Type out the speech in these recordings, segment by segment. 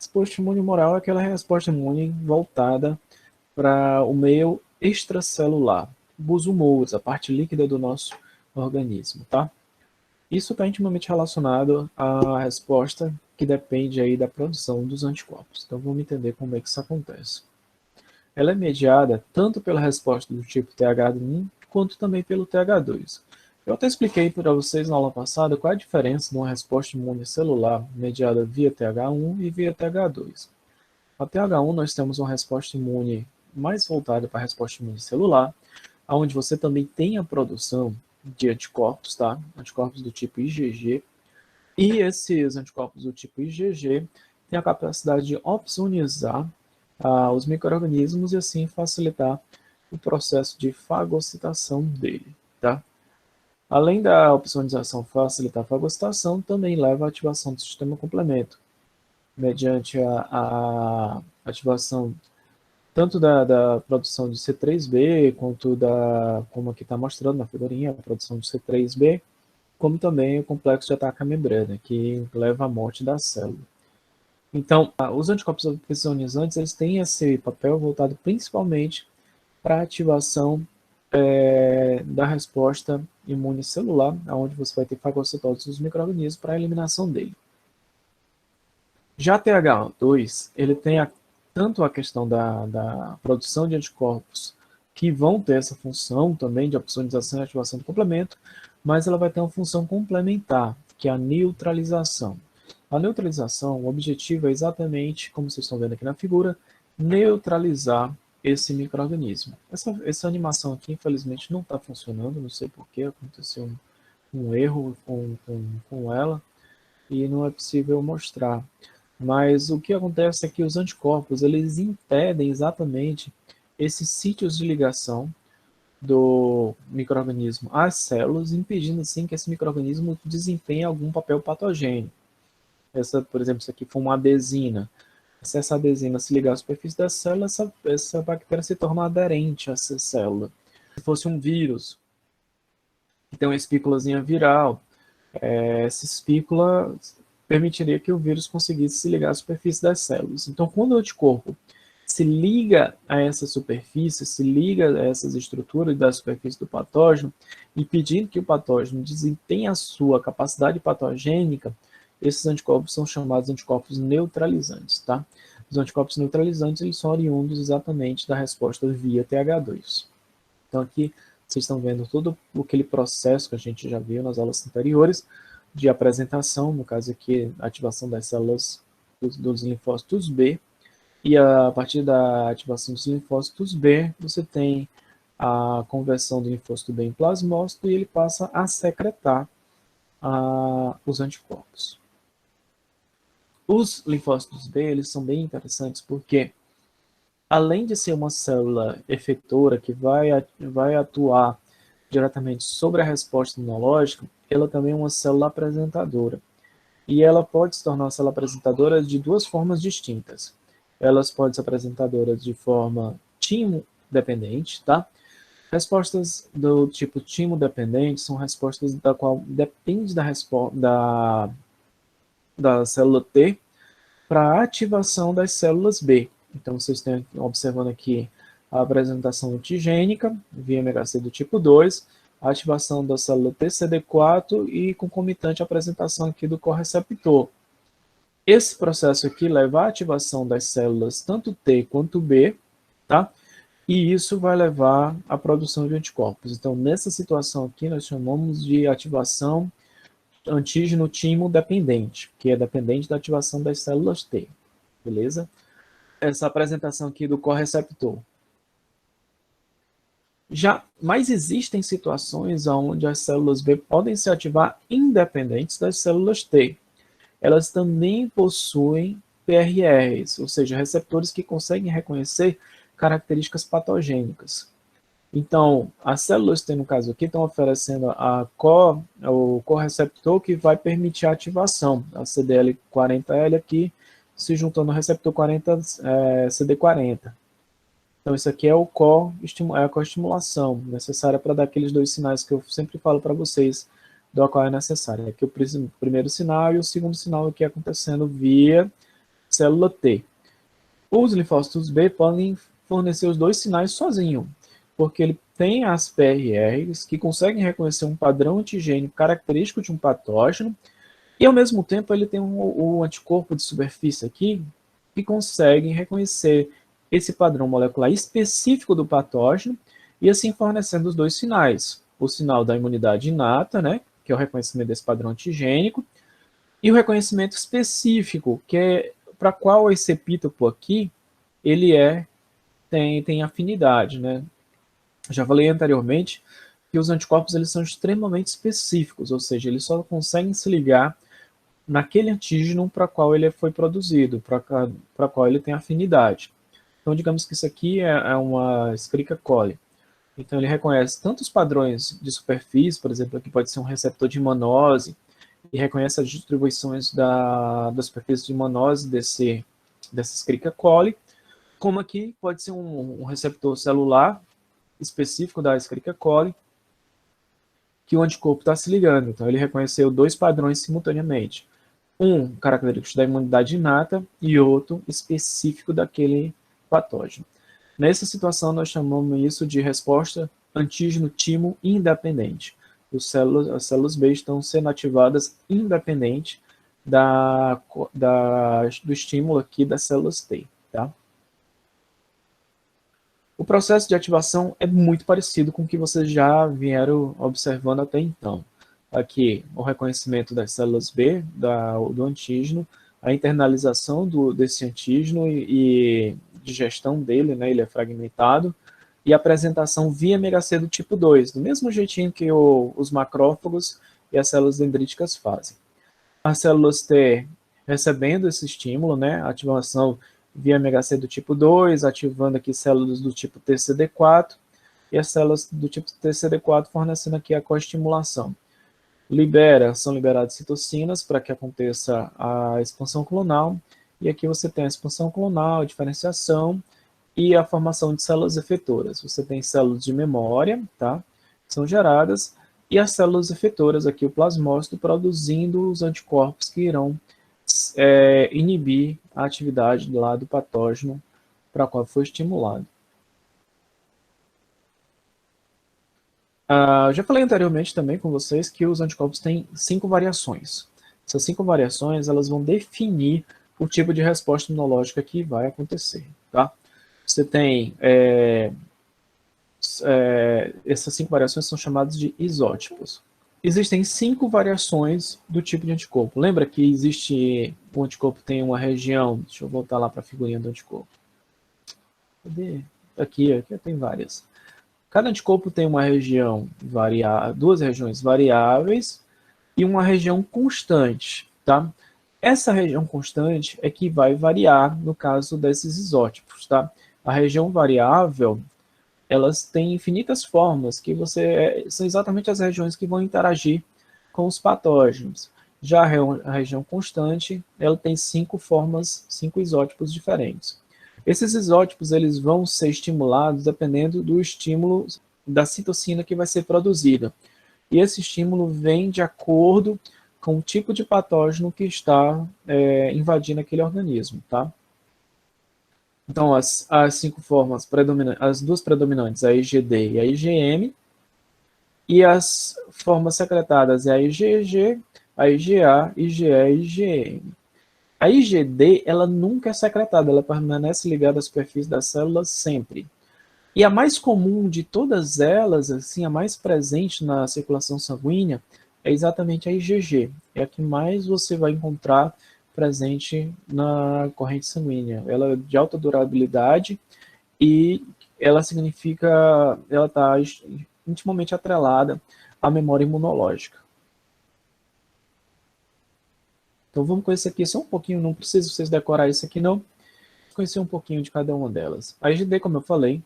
Resposta imune humoral é aquela resposta imune voltada para o meio extracelular, os humores, a parte líquida do nosso organismo, tá? Isso está intimamente relacionado à resposta que depende aí da produção dos anticorpos. Então vamos entender como é que isso acontece. Ela é mediada tanto pela resposta do tipo TH1 quanto também pelo TH2. Eu até expliquei para vocês na aula passada qual é a diferença de uma resposta imune celular mediada via TH1 e via TH2. A TH1 nós temos uma resposta imune mais voltada para a resposta imune celular, onde você também tem a produção de anticorpos, tá? Anticorpos do tipo IgG, e esses anticorpos do tipo IgG têm a capacidade de opsonizar os micro-organismos e assim facilitar o processo de fagocitação dele, tá? Além da opsonização facilitar a fagocitação, também leva à ativação do sistema complemento, mediante a ativação tanto da produção de C3b, quanto como aqui está mostrando na figurinha, a produção de C3b, como também o complexo de ataque à membrana, que leva à morte da célula. Então, os anticorpos opsonizantes, eles têm esse papel voltado principalmente para a ativação da resposta imune celular, onde você vai ter fagocitose dos micro-organismos para a eliminação dele. Já TH2, ele tem tanto a questão da produção de anticorpos, que vão ter essa função também de opsonização e ativação do complemento, mas ela vai ter uma função complementar, que é a neutralização. A neutralização, o objetivo é exatamente, como vocês estão vendo aqui na figura, neutralizar esse micro-organismo. Essa animação aqui, infelizmente, não está funcionando, não sei porquê, aconteceu um erro com ela, e não é possível mostrar. Mas o que acontece é que os anticorpos, eles impedem exatamente esses sítios de ligação do micro-organismo às células, impedindo assim que esse micro-organismo desempenhe algum papel patogênico. Por exemplo, isso aqui foi uma adesina. Se essa adesina se ligar à superfície da célula, essa bactéria se torna aderente a essa célula. Se fosse um vírus, que tem uma espículazinha viral, essa espícula permitiria que o vírus conseguisse se ligar à superfície das células. Então, quando o anticorpo se liga a essa superfície, se liga a essas estruturas da superfície do patógeno, impedindo que o patógeno desempenhe a sua capacidade patogênica, esses anticorpos são chamados anticorpos neutralizantes, tá? Os anticorpos neutralizantes, eles são oriundos exatamente da resposta via TH2. Então, aqui, vocês estão vendo todo aquele processo que a gente já viu nas aulas anteriores, de apresentação, no caso aqui, a ativação das células dos linfócitos B, e a partir da ativação dos linfócitos B, você tem a conversão do linfócito B em plasmócito e ele passa a secretar os anticorpos. Os linfócitos B, eles são bem interessantes porque, além de ser uma célula efetora que vai atuar diretamente sobre a resposta imunológica, ela também é uma célula apresentadora. E ela pode se tornar uma célula apresentadora de duas formas distintas. Elas podem ser apresentadoras de forma timo-dependente, tá? Respostas do tipo timo-dependente são respostas da qual depende da célula T para a ativação das células B. Então, vocês estão observando aqui a apresentação antigênica, via MHC do tipo 2, a ativação da célula TCD4 e concomitante apresentação aqui do correceptor. Esse processo aqui leva à ativação das células tanto T quanto B, tá? E isso vai levar à produção de anticorpos. Então, nessa situação aqui, nós chamamos de ativação antígeno timo dependente, que é dependente da ativação das células T, beleza? Essa apresentação aqui do correceptor. Mas existem situações onde as células B podem se ativar independentes das células T. Elas também possuem PRRs, ou seja, receptores que conseguem reconhecer características patogênicas. Então, as células T, no caso aqui, estão oferecendo o correceptor que vai permitir a ativação, a CDL40L aqui, se juntando ao receptor 40, CD40. Então, isso aqui é a coestimulação necessária para dar aqueles dois sinais que eu sempre falo para vocês, do qual é necessário. Aqui o primeiro sinal e o segundo sinal aqui acontecendo via célula T. Os linfócitos B podem fornecer os dois sinais sozinho, porque ele tem as PRRs que conseguem reconhecer um padrão antigênico característico de um patógeno, e ao mesmo tempo ele tem o anticorpo de superfície aqui, que consegue reconhecer esse padrão molecular específico do patógeno, e assim fornecendo os dois sinais. O sinal da imunidade inata, né, que é o reconhecimento desse padrão antigênico, e o reconhecimento específico, que é para qual esse epítopo aqui, ele tem afinidade, né? Já falei anteriormente que os anticorpos eles são extremamente específicos, ou seja, eles só conseguem se ligar naquele antígeno para qual ele foi produzido, para qual ele tem afinidade. Então, digamos que isso aqui é uma Escherichia coli. Então, ele reconhece tanto os padrões de superfície, por exemplo, aqui pode ser um receptor de manose, e reconhece as distribuições da superfície de manose dessa Escherichia coli, como aqui pode ser um receptor celular específico da Escherichia coli, que o anticorpo está se ligando. Então, ele reconheceu dois padrões simultaneamente. Um característico da imunidade inata e outro específico daquele patógeno. Nessa situação, nós chamamos isso de resposta antígeno-timo independente. As células B estão sendo ativadas independente do estímulo aqui das células T. Tá? O processo de ativação é muito parecido com o que vocês já vieram observando até então. Aqui, o reconhecimento das células B, do antígeno, a internalização desse antígeno e digestão dele, né, ele é fragmentado, e a apresentação via MHC do tipo 2, do mesmo jeitinho que os macrófagos e as células dendríticas fazem. As células T recebendo esse estímulo, né, ativação via MHC do tipo 2, ativando aqui células do tipo TCD4, e as células do tipo TCD4 fornecendo aqui a coestimulação. São liberadas citocinas para que aconteça a expansão clonal, e aqui você tem a expansão clonal, a diferenciação e a formação de células efetoras. Você tem células de memória, tá, que são geradas, e as células efetoras, aqui o plasmócito, produzindo os anticorpos que irão inibir a atividade lá do patógeno para qual foi estimulado. Já falei anteriormente também com vocês que os anticorpos têm 5 variações. Essas 5 variações elas vão definir o tipo de resposta imunológica que vai acontecer. Tá? Você tem essas 5 variações são chamadas de isótipos. Existem 5 variações do tipo de anticorpo. Lembra que o anticorpo tem uma região, deixa eu voltar lá para a figurinha do anticorpo. Cadê? Aqui tem várias. Cada anticorpo tem uma região duas regiões variáveis e uma região constante, tá? Essa região constante é que vai variar no caso desses isótipos, tá? A região variável, elas têm infinitas formas, que são exatamente as regiões que vão interagir com os patógenos. Já a região constante, ela tem 5 formas, 5 isótipos diferentes. Esses isótipos eles vão ser estimulados dependendo do estímulo da citocina que vai ser produzida. E esse estímulo vem de acordo com o tipo de patógeno que está invadindo aquele organismo. Tá? Então, as 5 formas predominantes, as duas predominantes, a IgD e a IgM, e as formas secretadas é a IgG, a IgA, IgE e IgM. A IgD, ela nunca é secretada, ela permanece ligada à superfície das células sempre. E a mais comum de todas elas, assim, a mais presente na circulação sanguínea, é exatamente a IgG. É a que mais você vai encontrar presente na corrente sanguínea. Ela é de alta durabilidade e ela está intimamente atrelada à memória imunológica. Então vamos conhecer aqui só um pouquinho, não precisa vocês decorar isso aqui não, conhecer um pouquinho de cada uma delas. A IgD, como eu falei,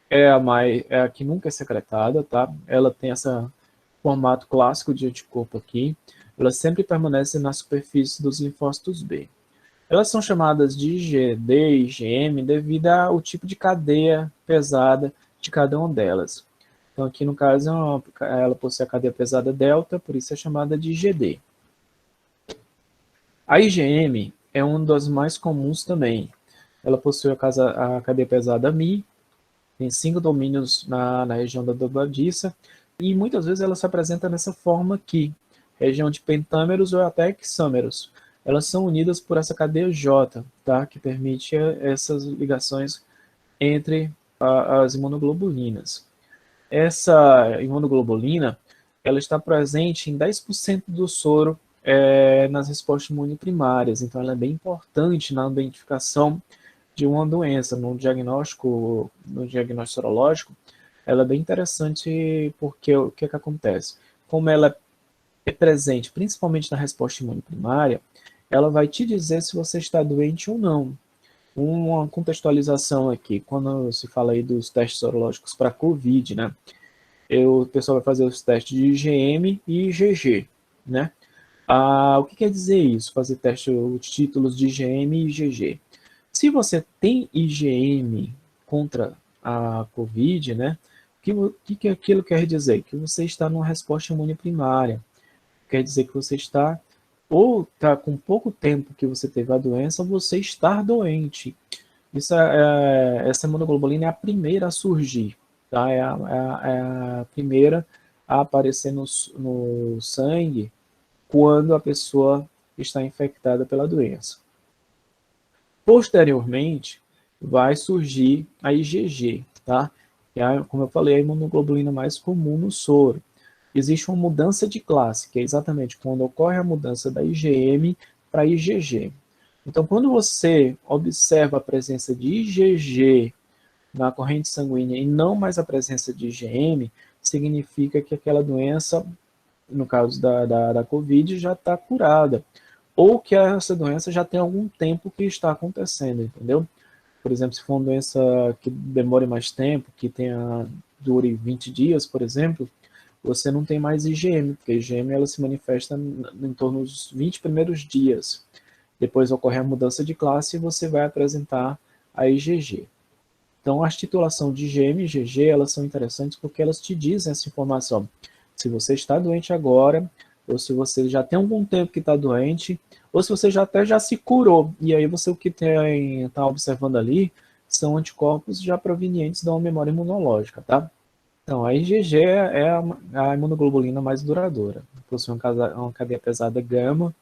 é a que nunca é secretada, tá? Ela tem esse formato clássico de anticorpo aqui, ela sempre permanece na superfície dos linfócitos B. Elas são chamadas de IgD e IgM devido ao tipo de cadeia pesada de cada uma delas. Então aqui no caso ela possui a cadeia pesada delta, por isso é chamada de IgD. A IgM, é um dos mais comuns também. Ela possui a cadeia pesada Mi, tem 5 domínios na região da dobradiça, e muitas vezes ela se apresenta nessa forma aqui, região de pentâmeros ou até hexâmeros. Elas são unidas por essa cadeia J, tá? Que permite essas ligações entre as imunoglobulinas. Essa imunoglobulina, ela está presente em 10% do soro nas respostas imunoprimárias, então ela é bem importante na identificação de uma doença, no diagnóstico sorológico. Ela é bem interessante porque o que acontece? Como ela é presente principalmente na resposta imunoprimária, ela vai te dizer se você está doente ou não. Uma contextualização aqui, quando se fala aí dos testes sorológicos para COVID, né? O pessoal vai fazer os testes de IgM e IgG, né? O que quer dizer isso? Fazer teste, os títulos de IgM e IgG. Se você tem IgM contra a COVID, né? O que aquilo quer dizer? Que você está numa resposta imune primária. Quer dizer que você está ou está com pouco tempo que você teve a doença, ou você está doente. Essa imunoglobulina é a primeira a surgir, tá? É a primeira a aparecer no sangue quando a pessoa está infectada pela doença. Posteriormente, vai surgir a IgG, tá? Que é, como eu falei, a imunoglobulina mais comum no soro. Existe uma mudança de classe, que é exatamente quando ocorre a mudança da IgM para IgG. Então, quando você observa a presença de IgG na corrente sanguínea e não mais a presença de IgM, significa que aquela doença, no caso da COVID, já está curada. Ou que essa doença já tem algum tempo que está acontecendo, entendeu? Por exemplo, se for uma doença que demore mais tempo, que dure 20 dias, por exemplo, você não tem mais IgM, porque a IgM ela se manifesta em torno dos 20 primeiros dias. Depois ocorre a mudança de classe e você vai apresentar a IgG. Então, a titulação de IgM e IgG, elas são interessantes porque elas te dizem essa informação. Se você está doente agora, ou se você já tem algum tempo que está doente, ou se você já se curou. E aí você o que está observando ali são anticorpos já provenientes de uma memória imunológica, tá? Então, a IgG é a imunoglobulina mais duradoura. Possui uma cadeia pesada gama,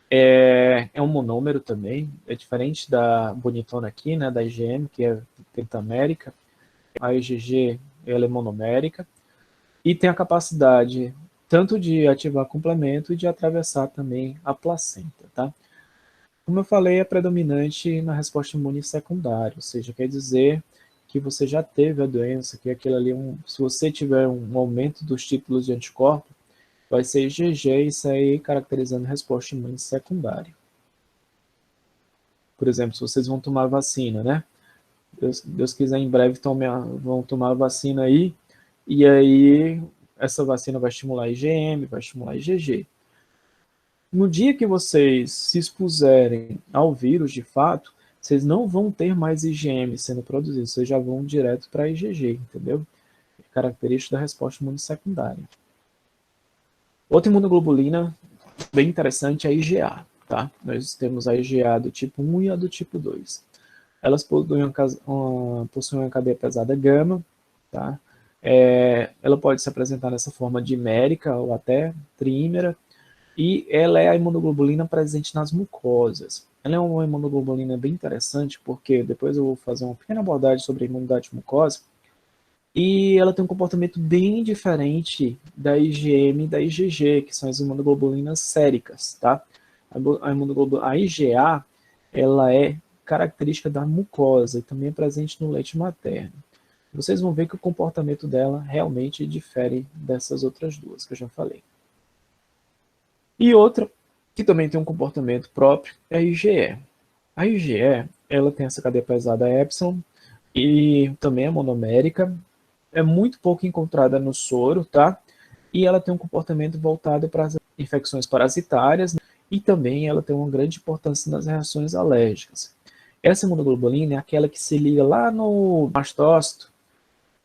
é um monômero também, é diferente da bonitona aqui, né, da IgM, que é pentamérica. A IgG ela é monomérica e tem a capacidade tanto de ativar complemento e de atravessar também a placenta, tá? Como eu falei, é predominante na resposta imune secundária, ou seja, quer dizer que você já teve a doença, que aquilo ali, se você tiver um aumento dos títulos de anticorpo, vai ser IgG, isso aí caracterizando resposta imune secundária. Por exemplo, se vocês vão tomar vacina, né? Deus quiser, em breve vão tomar a vacina aí, e aí essa vacina vai estimular IgM, vai estimular IgG. No dia que vocês se expuserem ao vírus, de fato, vocês não vão ter mais IgM sendo produzido, vocês já vão direto para IgG, entendeu? É característica da resposta imune secundária. Outra imunoglobulina bem interessante é a IgA, tá? Nós temos a IgA do tipo 1 e a do tipo 2. Elas possuem uma cadeia pesada gama, tá? Ela pode se apresentar nessa forma dimérica ou até trímera, e ela é a imunoglobulina presente nas mucosas. Ela é uma imunoglobulina bem interessante, porque depois eu vou fazer uma pequena abordagem sobre a imunidade mucosa, e ela tem um comportamento bem diferente da IgM e da IgG, que são as imunoglobulinas séricas, tá? A IgA, ela é característica da mucosa e também é presente no leite materno. Vocês vão ver que o comportamento dela realmente difere dessas outras duas que eu já falei. E outra, que também tem um comportamento próprio, é a IgE. A IgE, ela tem essa cadeia pesada epsilon e também é monomérica, é muito pouco encontrada no soro, tá? E ela tem um comportamento voltado para as infecções parasitárias, né? E também ela tem uma grande importância nas reações alérgicas. Essa imunoglobulina é aquela que se liga lá no mastócito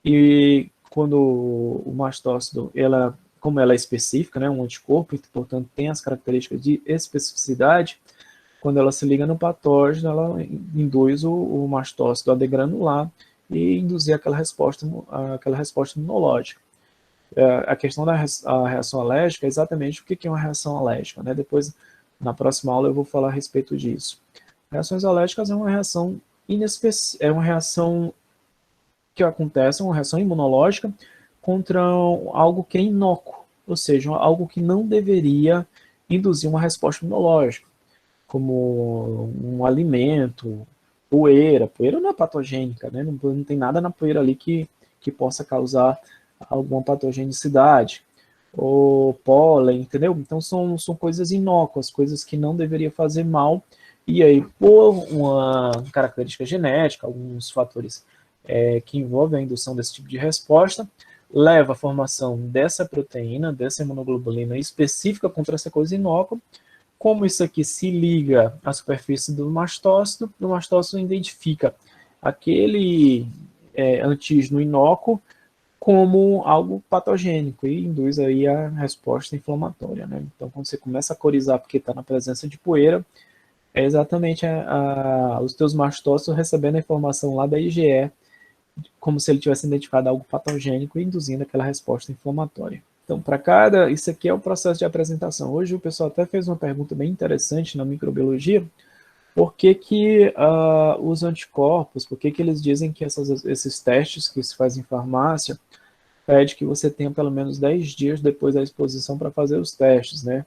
e quando o mastócito, como ela é específica, né, um anticorpo, e portanto tem as características de especificidade, quando ela se liga no patógeno, ela induz o mastócito a degranular e induzir aquela resposta imunológica. A questão da reação alérgica é exatamente o que é uma reação alérgica, né? Depois, na próxima aula, eu vou falar a respeito disso. Reações alérgicas é uma reação que acontece, uma reação imunológica contra algo que é inócuo, ou seja, algo que não deveria induzir uma resposta imunológica, como um alimento, poeira. Poeira não é patogênica, né? Não tem nada na poeira ali que possa causar alguma patogenicidade, ou pólen, entendeu? Então são coisas inócuas, coisas que não deveria fazer mal, e aí por uma característica genética, alguns fatores que envolvem a indução desse tipo de resposta, leva à formação dessa proteína, dessa imunoglobulina específica contra essa coisa inócua. Como isso aqui se liga à superfície do mastócito, o mastócito identifica aquele antígeno inócuo como algo patogênico e induz aí a resposta inflamatória, né? Então, quando você começa a corizar porque está na presença de poeira, é exatamente os teus mastócitos recebendo a informação lá da IgE, como se ele tivesse identificado algo patogênico e induzindo aquela resposta inflamatória. Então, isso aqui é o processo de apresentação. Hoje o pessoal até fez uma pergunta bem interessante na microbiologia, por que os anticorpos, por que eles dizem que esses testes que se fazem em farmácia, pede que você tenha pelo menos 10 dias depois da exposição para fazer os testes, né?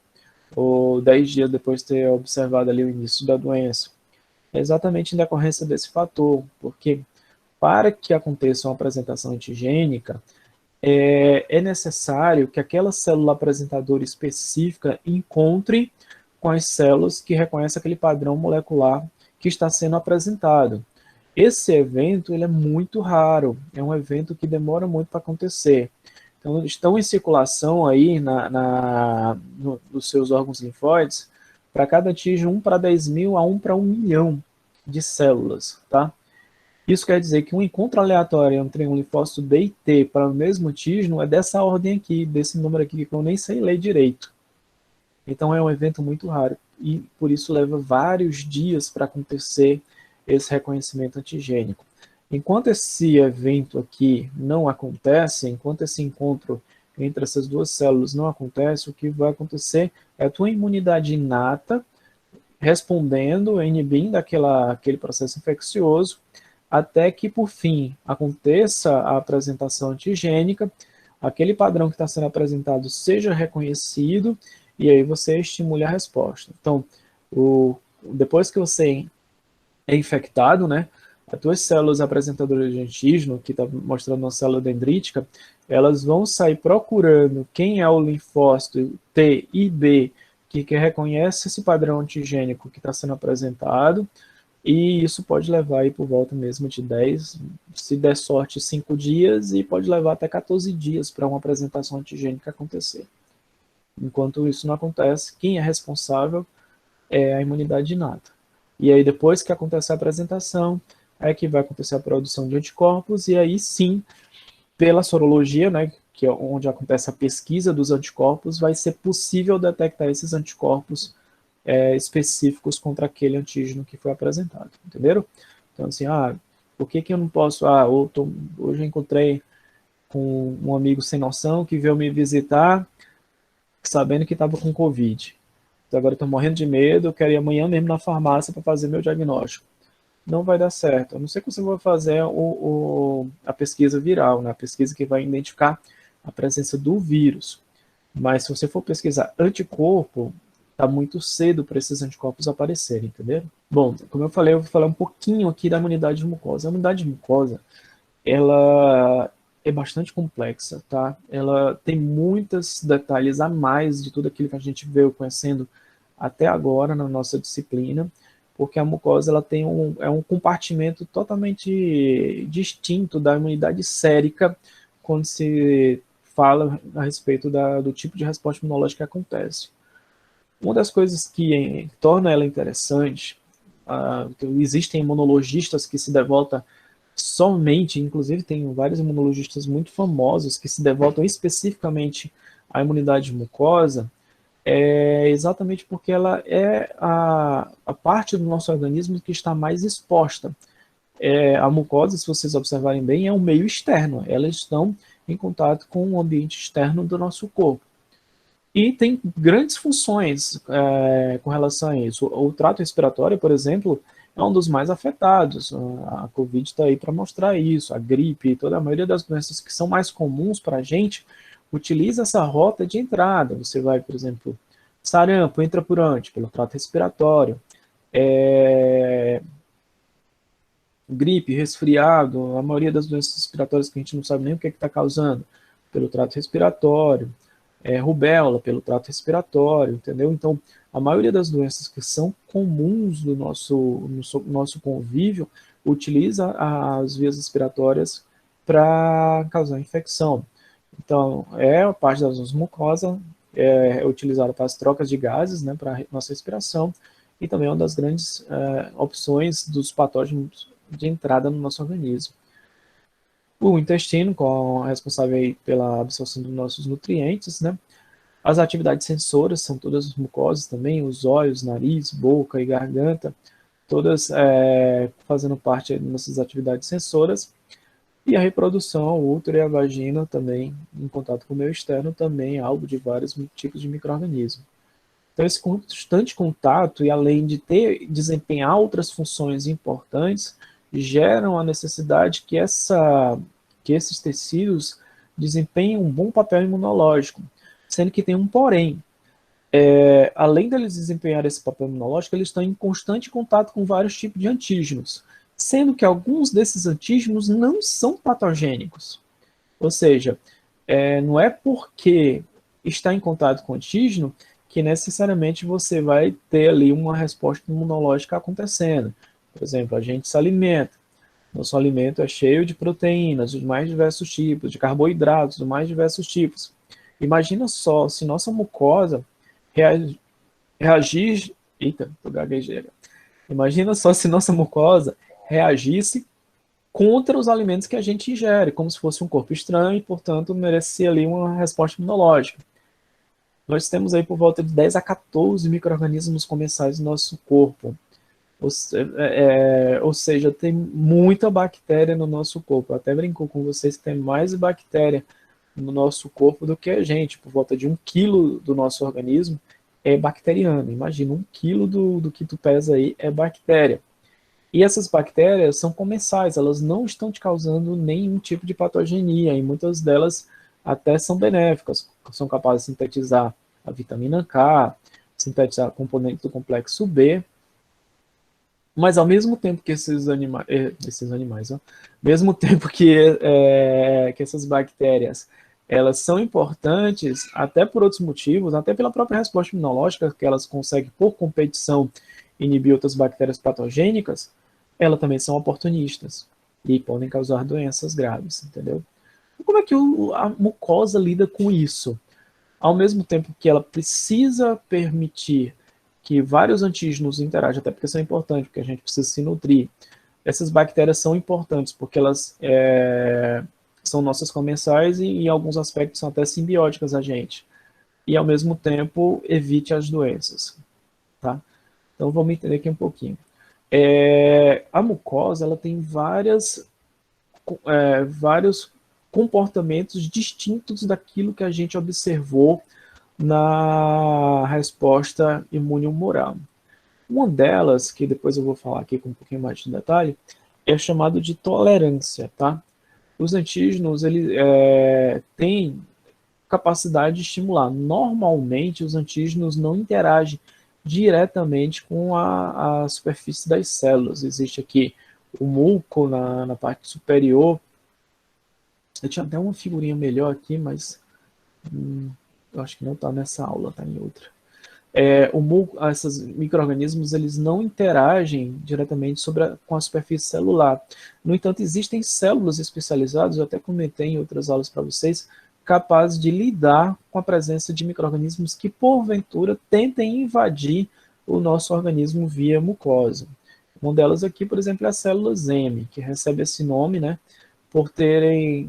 Ou 10 dias depois de ter observado ali o início da doença. É exatamente em decorrência desse fator, porque para que aconteça uma apresentação antigênica, é necessário que aquela célula apresentadora específica encontre com as células que reconhecem aquele padrão molecular que está sendo apresentado. Esse evento ele é muito raro, é um evento que demora muito para acontecer. Então, estão em circulação aí nos seus órgãos linfóides, para cada antígeno 1 para 10 mil a 1 para 1 milhão de células, tá? Isso quer dizer que um encontro aleatório entre um linfócito B e T para o mesmo antígeno é dessa ordem aqui, desse número aqui que eu nem sei ler direito. Então é um evento muito raro e por isso leva vários dias para acontecer esse reconhecimento antigênico. Enquanto esse evento aqui não acontece, enquanto esse encontro entre essas duas células não acontece, o que vai acontecer é a tua imunidade inata respondendo, inibindo aquele processo infeccioso, até que, por fim, aconteça a apresentação antigênica, aquele padrão que está sendo apresentado seja reconhecido, e aí você estimule a resposta. Então, depois que você é infectado, né, as tuas células apresentadoras de antígeno, que está mostrando uma célula dendrítica, elas vão sair procurando quem é o linfócito T e B que reconhece esse padrão antigênico que está sendo apresentado, e isso pode levar aí por volta mesmo de 10, se der sorte, 5 dias, e pode levar até 14 dias para uma apresentação antigênica acontecer. Enquanto isso não acontece, quem é responsável é a imunidade inata. E aí depois que acontece a apresentação, é que vai acontecer a produção de anticorpos, e aí sim, pela sorologia, né, que é onde acontece a pesquisa dos anticorpos, vai ser possível detectar esses anticorpos específicos contra aquele antígeno que foi apresentado, entenderam? Então, assim, por que eu não posso, hoje eu encontrei com um amigo sem noção que veio me visitar sabendo que estava com Covid. Então, agora eu estou morrendo de medo, eu quero ir amanhã mesmo na farmácia para fazer meu diagnóstico. Não vai dar certo. A não ser que você vai fazer a pesquisa viral, né? A pesquisa que vai identificar a presença do vírus. Mas se você for pesquisar anticorpo, está muito cedo para esses anticorpos aparecerem, entendeu? Bom, como eu falei, eu vou falar um pouquinho aqui da imunidade mucosa. A imunidade mucosa, ela é bastante complexa, tá? Ela tem muitos detalhes a mais de tudo aquilo que a gente veio conhecendo até agora na nossa disciplina, porque a mucosa ela tem um compartimento totalmente distinto da imunidade sérica quando se fala a respeito do tipo de resposta imunológica que acontece. Uma das coisas que torna ela interessante, existem imunologistas que se devotam somente, inclusive tem vários imunologistas muito famosos que se devotam especificamente à imunidade mucosa, é exatamente porque ela é a parte do nosso organismo que está mais exposta. A mucosa, se vocês observarem bem, é um meio externo. Elas estão em contato com o ambiente externo do nosso corpo. E tem grandes funções com relação a isso. O trato respiratório, por exemplo, é um dos mais afetados. A Covid está aí para mostrar isso. A gripe, toda a maioria das doenças que são mais comuns para a gente, utiliza essa rota de entrada. Você vai, por exemplo, sarampo, entra por onde? Pelo trato respiratório. Gripe, resfriado, a maioria das doenças respiratórias que a gente não sabe nem o que está causando, pelo trato respiratório. Rubéola, pelo trato respiratório, entendeu? Então, a maioria das doenças que são comuns do nosso convívio utiliza as vias respiratórias para causar infecção. Então, a parte da nossa mucosa é utilizada para as trocas de gases, né, para a nossa respiração, e também é uma das grandes opções dos patógenos de entrada no nosso organismo. O intestino, responsável pela absorção dos nossos nutrientes, né? As atividades sensoras são todas mucosas também, os olhos, nariz, boca e garganta, todas fazendo parte das nossas atividades sensoras. E a reprodução, o útero e a vagina também, em contato com o meio externo, também é alvo de vários tipos de micro-organismos. Então, esse constante contato, e além de desempenhar outras funções importantes, geram a necessidade que esses tecidos desempenhem um bom papel imunológico, sendo que tem um porém. Além deles desempenhar esse papel imunológico, eles estão em constante contato com vários tipos de antígenos, sendo que alguns desses antígenos não são patogênicos. Ou seja, não é porque está em contato com o antígeno que necessariamente você vai ter ali uma resposta imunológica acontecendo. Por exemplo, a gente se alimenta. Nosso alimento é cheio de proteínas, de mais diversos tipos, de carboidratos, de mais diversos tipos. Imagina só se nossa mucosa reagir... Eita, tô gaguejeira. Imagina só se nossa mucosa reagisse contra os alimentos que a gente ingere, como se fosse um corpo estranho e, portanto, merecia ali uma resposta imunológica. Nós temos aí por volta de 10 a 14 micro-organismos comensais no nosso corpo. Ou seja, tem muita bactéria no nosso corpo. Eu até brinco com vocês que tem mais bactéria no nosso corpo do que a gente. Por volta de 1 quilo do nosso organismo é bacteriano. Imagina, 1 quilo do que tu pesa aí é bactéria. E essas bactérias são comensais, elas não estão te causando nenhum tipo de patogenia, e muitas delas até são benéficas, são capazes de sintetizar a vitamina K, sintetizar componentes do complexo B, mas ao mesmo tempo que mesmo tempo que essas bactérias elas são importantes até por outros motivos, até pela própria resposta imunológica, que elas conseguem, por competição, inibir outras bactérias patogênicas, elas também são oportunistas e podem causar doenças graves, entendeu? Como é que a mucosa lida com isso? Ao mesmo tempo que ela precisa permitir que vários antígenos interajam, até porque são importantes, porque a gente precisa se nutrir. Essas bactérias são importantes porque elas são nossas comensais e em alguns aspectos são até simbióticas a gente. E ao mesmo tempo evite as doenças, tá? Então vamos entender aqui um pouquinho. A mucosa ela tem vários comportamentos distintos daquilo que a gente observou na resposta imune-humoral. Uma delas, que depois eu vou falar aqui com um pouquinho mais de detalhe, é chamado de tolerância, tá? Os antígenos, eles têm capacidade de estimular. Normalmente, os antígenos não interagem diretamente com a superfície das células. Existe aqui o muco na parte superior. Eu tinha até uma figurinha melhor aqui, mas eu acho que não está nessa aula, está em outra. Esses micro-organismos eles não interagem diretamente com a superfície celular. No entanto, existem células especializadas, eu até comentei em outras aulas para vocês, capazes de lidar com a presença de micro-organismos que, porventura, tentem invadir o nosso organismo via mucosa. Uma delas aqui, por exemplo, é a célula M, que recebe esse nome, né, por serem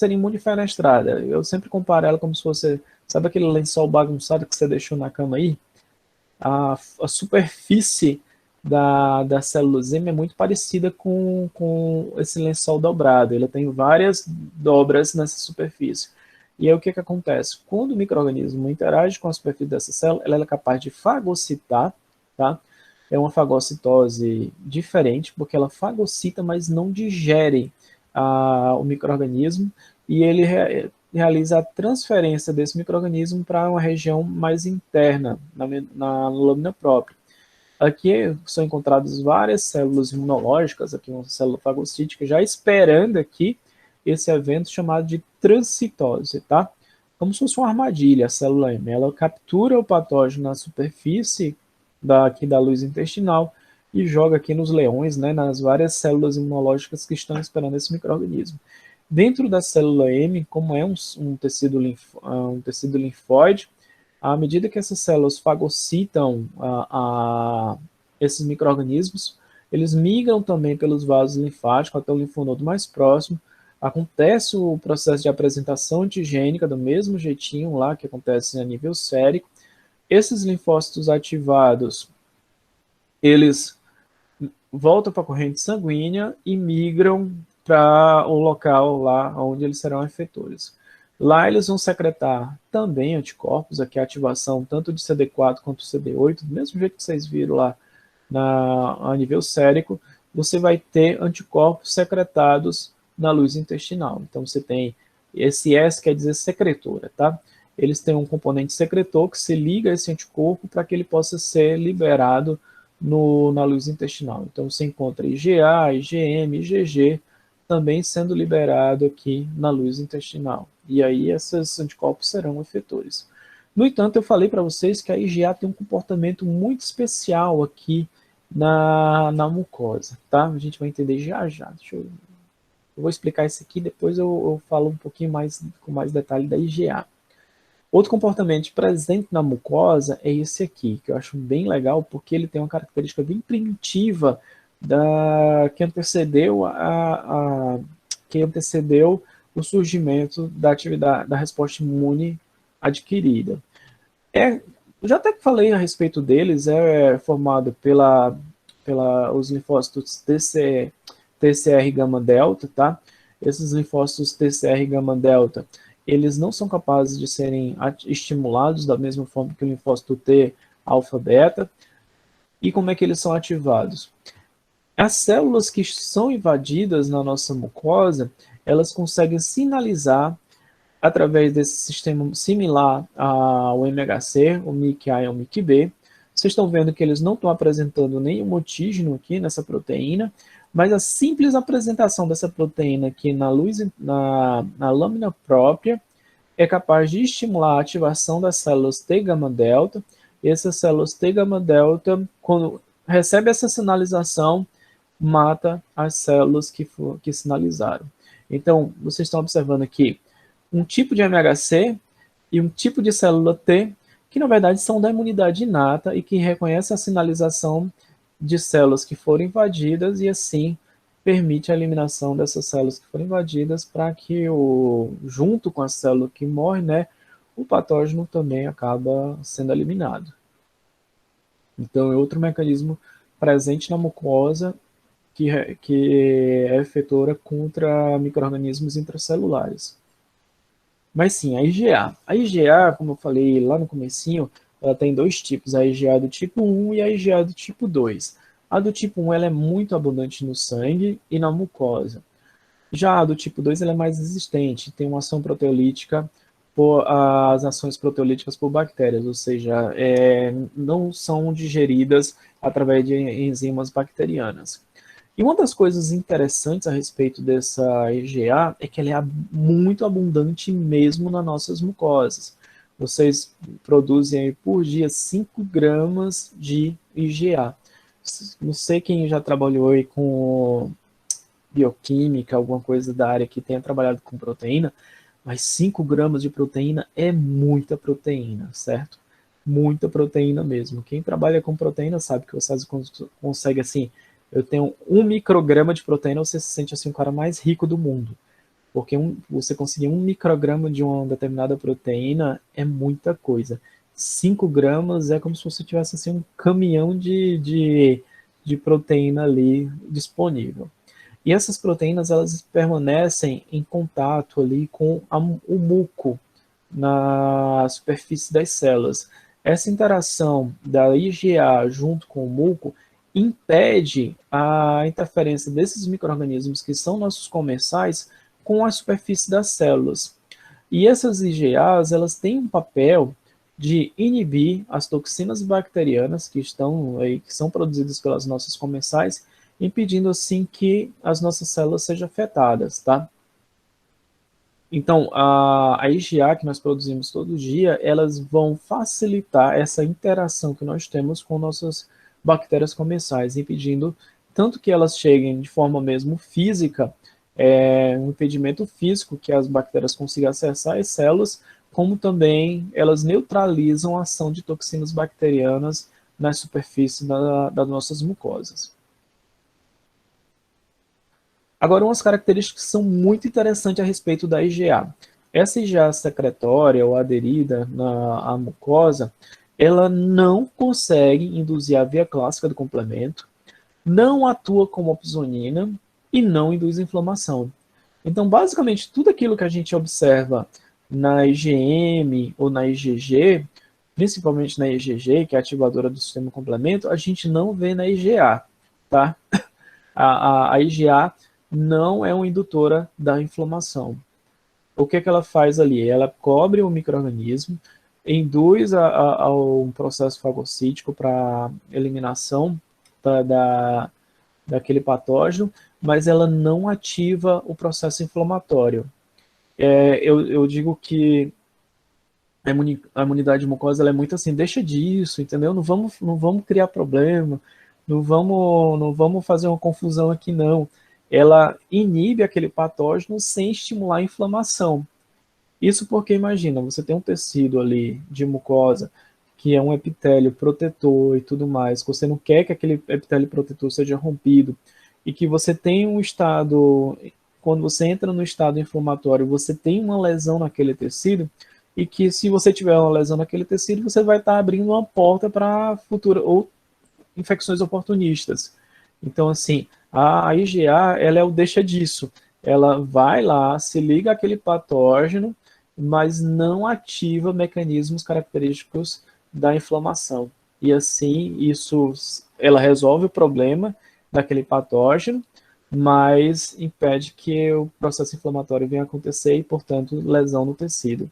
imunofenestrada. Eu sempre comparo ela como se fosse Sabe aquele lençol bagunçado que você deixou na cama aí? A superfície da célula-M é muito parecida com esse lençol dobrado. Ele tem várias dobras nessa superfície. E aí o que acontece? Quando o micro-organismo interage com a superfície dessa célula, ela é capaz de fagocitar, tá? É uma fagocitose diferente, porque ela fagocita, mas não digere o micro-organismo, e ele realiza a transferência desse micro-organismo para uma região mais interna, na lâmina própria. Aqui são encontradas várias células imunológicas, aqui uma célula fagocítica, já esperando aqui esse evento chamado de transcitose, tá? Como se fosse uma armadilha, a célula M. Ela captura o patógeno na superfície aqui da luz intestinal e joga aqui nos leões, né, nas várias células imunológicas que estão esperando esse micro-organismo. Dentro da célula M, como é um tecido linfóide, à medida que essas células fagocitam esses micro-organismos, eles migram também pelos vasos linfáticos até o linfonodo mais próximo. Acontece o processo de apresentação antigênica do mesmo jeitinho lá que acontece a nível sérico. Esses linfócitos ativados, eles voltam para a corrente sanguínea e migram para o local lá onde eles serão efetores. Lá eles vão secretar também anticorpos, aqui a ativação tanto de CD4 quanto CD8, do mesmo jeito que vocês viram lá a nível sérico, você vai ter anticorpos secretados na luz intestinal. Então você tem, esse S quer dizer secretora, tá? Eles têm um componente secretor que se liga a esse anticorpo para que ele possa ser liberado na luz intestinal. Então você encontra IgA, IgM, IgG também sendo liberado aqui na luz intestinal. E aí esses anticorpos serão efetores. No entanto, eu falei para vocês que a IgA tem um comportamento muito especial aqui na mucosa, tá? A gente vai entender já já. Eu vou explicar isso aqui, depois eu falo um pouquinho mais, com mais detalhe da IgA. Outro comportamento presente na mucosa é esse aqui, que eu acho bem legal, porque ele tem uma característica bem primitiva que antecedeu o surgimento da atividade da resposta imune adquirida. Já até que falei a respeito deles, é formado os linfócitos TCR gama delta, tá? Esses linfócitos TCR gama delta, eles não são capazes de serem estimulados da mesma forma que o linfócito T alfa beta. E como é que eles são ativados? As células que são invadidas na nossa mucosa, elas conseguem sinalizar através desse sistema similar ao MHC, o MIC-A e o MIC-B. Vocês estão vendo que eles não estão apresentando nenhum antígeno aqui nessa proteína, mas a simples apresentação dessa proteína aqui na lâmina própria é capaz de estimular a ativação das células T-gama-delta. E essas células T-gama-delta, quando recebe essa sinalização, mata as células que sinalizaram. Então, vocês estão observando aqui um tipo de MHC e um tipo de célula T, que na verdade são da imunidade inata e que reconhece a sinalização de células que foram invadidas e assim permite a eliminação dessas células que foram invadidas para que, junto com a célula que morre, né, o patógeno também acaba sendo eliminado. Então é outro mecanismo presente na mucosa que é efetora contra micro-organismos intracelulares. Mas sim, a IgA. A IgA, como eu falei lá no comecinho, ela tem dois tipos, a IgA do tipo 1 e a IgA do tipo 2. A do tipo 1 ela é muito abundante no sangue e na mucosa. Já a do tipo 2 ela é mais resistente, tem uma ação proteolítica por as ações proteolíticas por bactérias, ou seja, não são digeridas através de enzimas bacterianas. E uma das coisas interessantes a respeito dessa IgA é que ela é muito abundante mesmo nas nossas mucosas. Vocês produzem aí por dia 5 gramas de IgA. Não sei quem já trabalhou aí com bioquímica, alguma coisa da área que tenha trabalhado com proteína, mas 5 gramas de proteína é muita proteína, certo? Muita proteína mesmo. Quem trabalha com proteína sabe que você consegue assim, eu tenho 1 micrograma de proteína, você se sente assim o cara mais rico do mundo. porque você conseguir 1 micrograma de uma determinada proteína é muita coisa. 5 gramas é como se você tivesse assim, um caminhão de proteína ali disponível. E essas proteínas elas permanecem em contato ali com o muco na superfície das células. Essa interação da IgA junto com o muco impede a interferência desses micro-organismos que são nossos comensais com a superfície das células. E essas IgAs, elas têm um papel de inibir as toxinas bacterianas que estão aí, que são produzidas pelas nossas comensais, impedindo assim que as nossas células sejam afetadas, tá? Então, a IgA que nós produzimos todo dia, elas vão facilitar essa interação que nós temos com nossas bactérias comensais, impedindo tanto que elas cheguem de forma mesmo física, um impedimento físico que as bactérias consigam acessar as células, como também elas neutralizam a ação de toxinas bacterianas na superfície das nossas mucosas. Agora, umas características que são muito interessantes a respeito da IgA. Essa IgA secretória ou aderida à mucosa, ela não consegue induzir a via clássica do complemento, não atua como opsonina e não induz inflamação. Então, basicamente, tudo aquilo que a gente observa na IgM ou na IgG, principalmente na IgG, que é ativadora do sistema complemento, a gente não vê na IgA, tá? A IgA não é uma indutora da inflamação. O que ela faz ali? Ela cobre o micro-organismo, induz ao processo fagocítico para eliminação daquele patógeno, mas ela não ativa o processo inflamatório. Eu digo que a imunidade mucosa ela é muito assim, deixa disso, entendeu? Não vamos criar problema, não vamos fazer uma confusão aqui, não. Ela inibe aquele patógeno sem estimular a inflamação. Isso porque, imagina, você tem um tecido ali de mucosa, que é um epitélio protetor e tudo mais, que você não quer que aquele epitélio protetor seja rompido, e que você tem um estado, quando você entra no estado inflamatório, você tem uma lesão naquele tecido, e que se você tiver uma lesão naquele tecido, você vai estar abrindo uma porta para futura ou infecções oportunistas. Então, assim, a IgA, ela é o deixa disso. Ela vai lá, se liga àquele patógeno, mas não ativa mecanismos característicos da inflamação. E assim, ela resolve o problema daquele patógeno, mas impede que o processo inflamatório venha a acontecer e, portanto, lesão no tecido.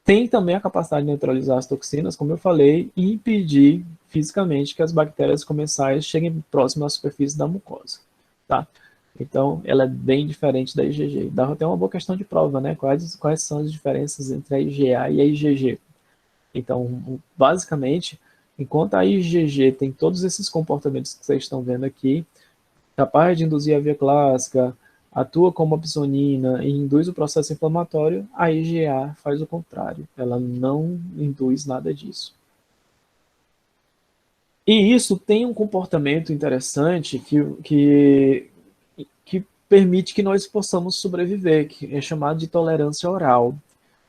Tem também a capacidade de neutralizar as toxinas, como eu falei, e impedir fisicamente que as bactérias comensais cheguem próximo à superfície da mucosa, tá? Então, ela é bem diferente da IgG. Dá até uma boa questão de prova, né? Quais são as diferenças entre a IgA e a IgG? Então, basicamente, enquanto a IgG tem todos esses comportamentos que vocês estão vendo aqui, capaz de induzir a via clássica, atua como opsonina e induz o processo inflamatório, a IgA faz o contrário. Ela não induz nada disso. E isso tem um comportamento interessante que permite que nós possamos sobreviver, que é chamado de tolerância oral.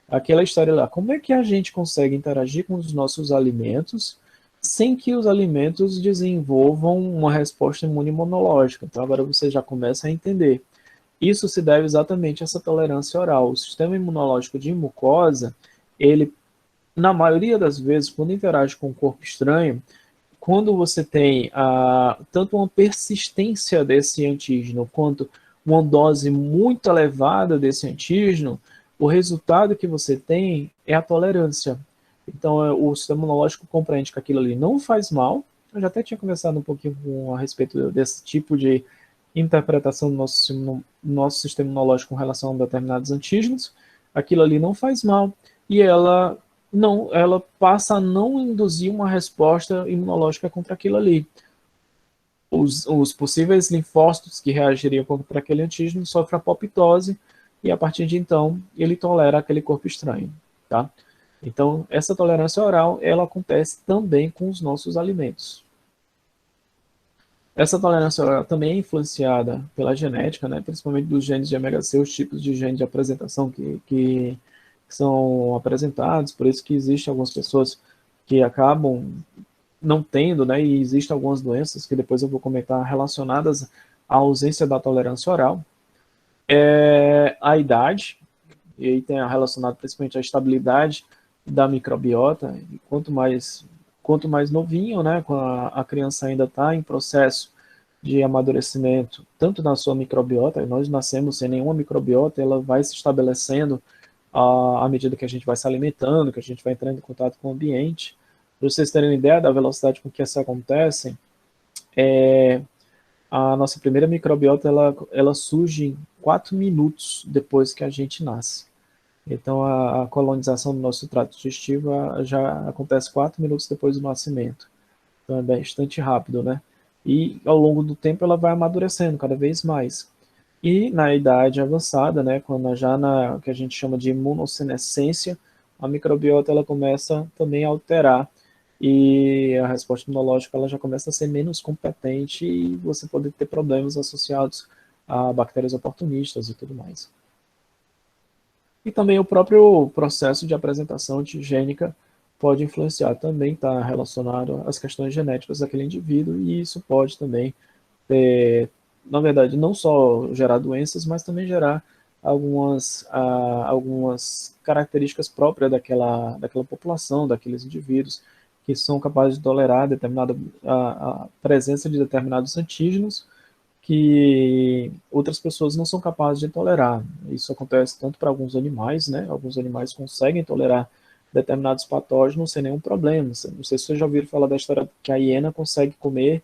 Aquela história lá, como é que a gente consegue interagir com os nossos alimentos sem que os alimentos desenvolvam uma resposta imune imunológica? Então agora você já começa a entender. Isso se deve exatamente a essa tolerância oral. O sistema imunológico de mucosa, ele, na maioria das vezes, quando interage com o corpo estranho, quando você tem tanto uma persistência desse antígeno quanto uma dose muito elevada desse antígeno, o resultado que você tem é a tolerância. Então, o sistema imunológico compreende que aquilo ali não faz mal. Eu já até tinha conversado um pouquinho a respeito desse tipo de interpretação do nosso sistema imunológico com relação a determinados antígenos. Aquilo ali não faz mal e ela passa a não induzir uma resposta imunológica contra aquilo ali. Os possíveis linfócitos que reagiriam contra aquele antígeno sofrem apoptose e a partir de então ele tolera aquele corpo estranho, tá? Então essa tolerância oral ela acontece também com os nossos alimentos. Essa tolerância oral também é influenciada pela genética, né, principalmente dos genes de ômega C, os tipos de genes de apresentação que são apresentados, por isso que existem algumas pessoas que acabam não tendo, né, e existem algumas doenças que depois eu vou comentar relacionadas à ausência da tolerância oral. A idade, e aí tem relacionado principalmente à estabilidade da microbiota, e quanto mais novinho, né, quando a criança ainda está em processo de amadurecimento, tanto na sua microbiota, nós nascemos sem nenhuma microbiota, ela vai se estabelecendo à medida que a gente vai se alimentando, que a gente vai entrando em contato com o ambiente. Para vocês terem uma ideia da velocidade com que isso acontece, a nossa primeira microbiota ela surge em 4 minutos depois que a gente nasce. Então, a colonização do nosso trato digestivo já acontece 4 minutos depois do nascimento. Então, é bastante rápido, né? E, ao longo do tempo, ela vai amadurecendo cada vez mais. E, na idade avançada, né, quando já na que a gente chama de imunossenescência, a microbiota ela começa também a alterar e a resposta imunológica ela já começa a ser menos competente e você pode ter problemas associados a bactérias oportunistas e tudo mais. E também o próprio processo de apresentação antigênica pode influenciar, também está relacionado às questões genéticas daquele indivíduo, e isso pode também, na verdade, não só gerar doenças, mas também gerar algumas características próprias daquela população, daqueles indivíduos, que são capazes de tolerar a presença de determinados antígenos, que outras pessoas não são capazes de tolerar. Isso acontece tanto para alguns animais, né? Alguns animais conseguem tolerar determinados patógenos sem nenhum problema. Não sei se vocês já ouviram falar da história que a hiena consegue comer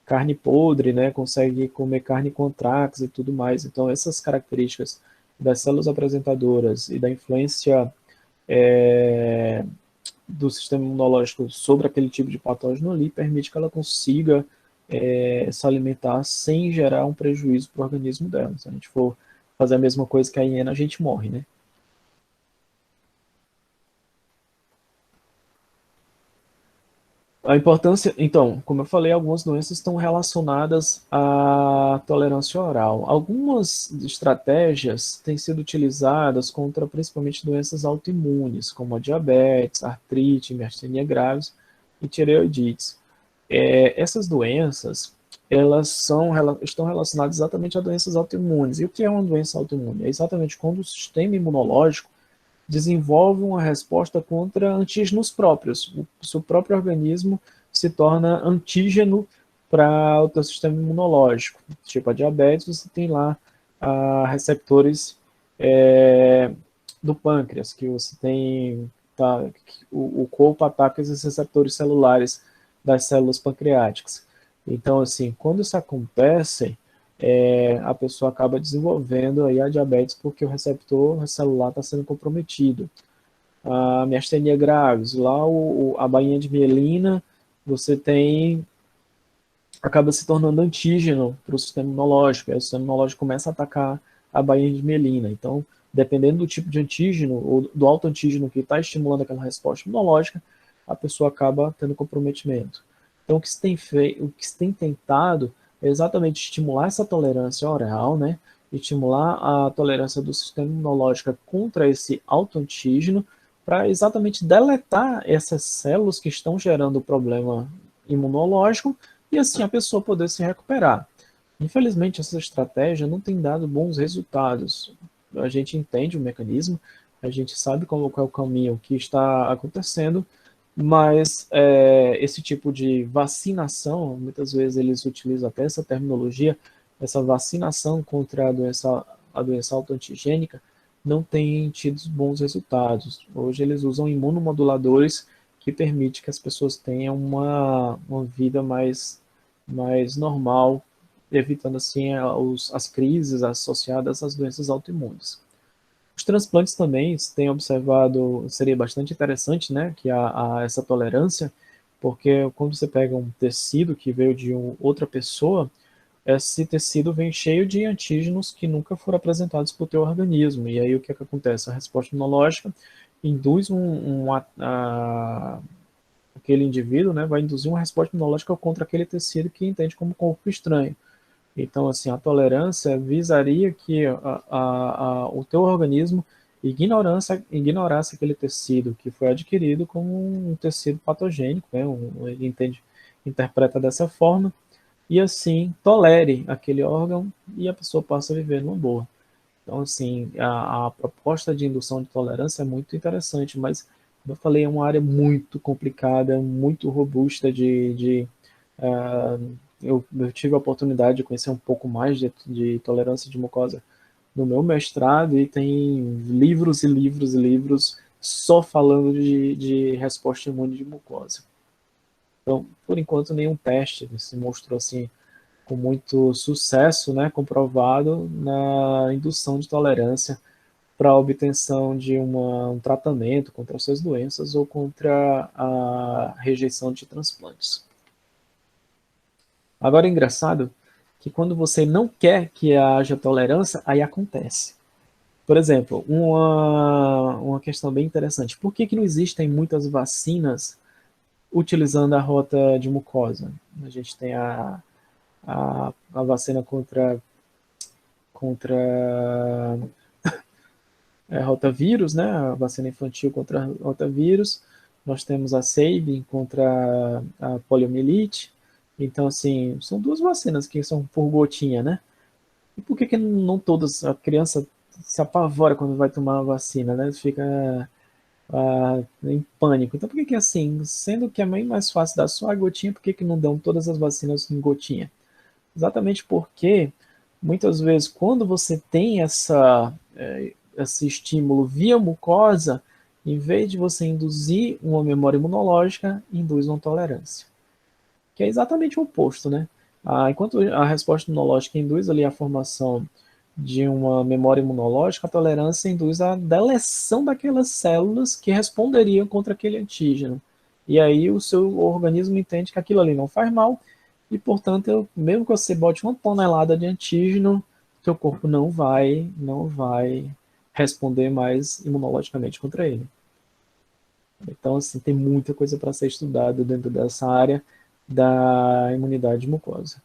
carne podre, né? Consegue comer carne com antrax e tudo mais. Então, essas características das células apresentadoras e da influência do sistema imunológico sobre aquele tipo de patógeno ali permite que ela consiga se alimentar sem gerar um prejuízo para o organismo dela. Se a gente for fazer a mesma coisa que a hiena, a gente morre, né? A importância, então, como eu falei, algumas doenças estão relacionadas à tolerância oral. Algumas estratégias têm sido utilizadas contra principalmente doenças autoimunes, como a diabetes, artrite, miastenia graves e tireoidites. Essas doenças, estão relacionadas exatamente a doenças autoimunes. E o que é uma doença autoimune? É exatamente quando o sistema imunológico desenvolve uma resposta contra antígenos próprios. O seu próprio organismo se torna antígeno para o teu sistema imunológico. Tipo a diabetes, você tem lá receptores do pâncreas, que você tem, o corpo ataca esses receptores celulares das células pancreáticas. Então, assim, quando isso acontece, a pessoa acaba desenvolvendo aí a diabetes porque o receptor celular está sendo comprometido. A miastenia graves, lá a bainha de mielina, você tem, acaba se tornando antígeno para o sistema imunológico, aí o sistema imunológico começa a atacar a bainha de mielina. Então, dependendo do tipo de antígeno, ou do autoantígeno que está estimulando aquela resposta imunológica, a pessoa acaba tendo comprometimento. Então, o que se tem tentado é exatamente estimular essa tolerância oral, né? Estimular a tolerância do sistema imunológico contra esse autoantígeno, para exatamente deletar essas células que estão gerando o problema imunológico e assim a pessoa poder se recuperar. Infelizmente, essa estratégia não tem dado bons resultados. A gente entende o mecanismo, a gente sabe qual é o caminho que está acontecendo, mas esse tipo de vacinação, muitas vezes eles utilizam até essa terminologia, essa vacinação contra a doença autoantigênica, não tem tido bons resultados. Hoje eles usam imunomoduladores que permitem que as pessoas tenham uma vida mais normal, evitando assim as crises associadas às doenças autoimunes. Os transplantes também têm observado, seria bastante interessante, né, que há essa tolerância, porque quando você pega um tecido que veio de outra pessoa, esse tecido vem cheio de antígenos que nunca foram apresentados para o teu organismo. E aí o que acontece? A resposta imunológica induz aquele indivíduo, né, vai induzir uma resposta imunológica contra aquele tecido que entende como corpo estranho. Então, assim, a tolerância visaria que o teu organismo ignorasse aquele tecido que foi adquirido como um tecido patogênico, né, ele interpreta dessa forma, e assim tolere aquele órgão e a pessoa passa a viver numa boa. Então, assim, a proposta de indução de tolerância é muito interessante, mas, como eu falei, é uma área muito complicada, muito robusta eu tive a oportunidade de conhecer um pouco mais de tolerância de mucosa no meu mestrado e tem livros e livros e livros só falando de resposta imune de mucosa. Então, por enquanto, nenhum teste se mostrou assim com muito sucesso, né, comprovado na indução de tolerância para a obtenção de um tratamento contra essas doenças ou contra a rejeição de transplantes. Agora é engraçado que quando você não quer que haja tolerância, aí acontece. Por exemplo, uma questão bem interessante. Por que não existem muitas vacinas utilizando a rota de mucosa? A gente tem a vacina contra rotavírus, né? A vacina infantil contra rotavírus. Nós temos a Sabin contra a poliomielite. Então, assim, são duas vacinas que são por gotinha, né? E por que não todas, a criança se apavora quando vai tomar a vacina, né? Fica em pânico. Então, por que assim, sendo que é bem mais fácil dar só a gotinha, por que não dão todas as vacinas em gotinha? Exatamente porque, muitas vezes, quando você tem esse estímulo via mucosa, em vez de você induzir uma memória imunológica, induz uma tolerância. Que é exatamente o oposto, né? Enquanto a resposta imunológica induz ali a formação de uma memória imunológica, a tolerância induz a deleção daquelas células que responderiam contra aquele antígeno. E aí o seu organismo entende que aquilo ali não faz mal e, portanto, mesmo que você bote 1 tonelada de antígeno, seu corpo não vai responder mais imunologicamente contra ele. Então, assim, tem muita coisa para ser estudada dentro dessa área da imunidade mucosa.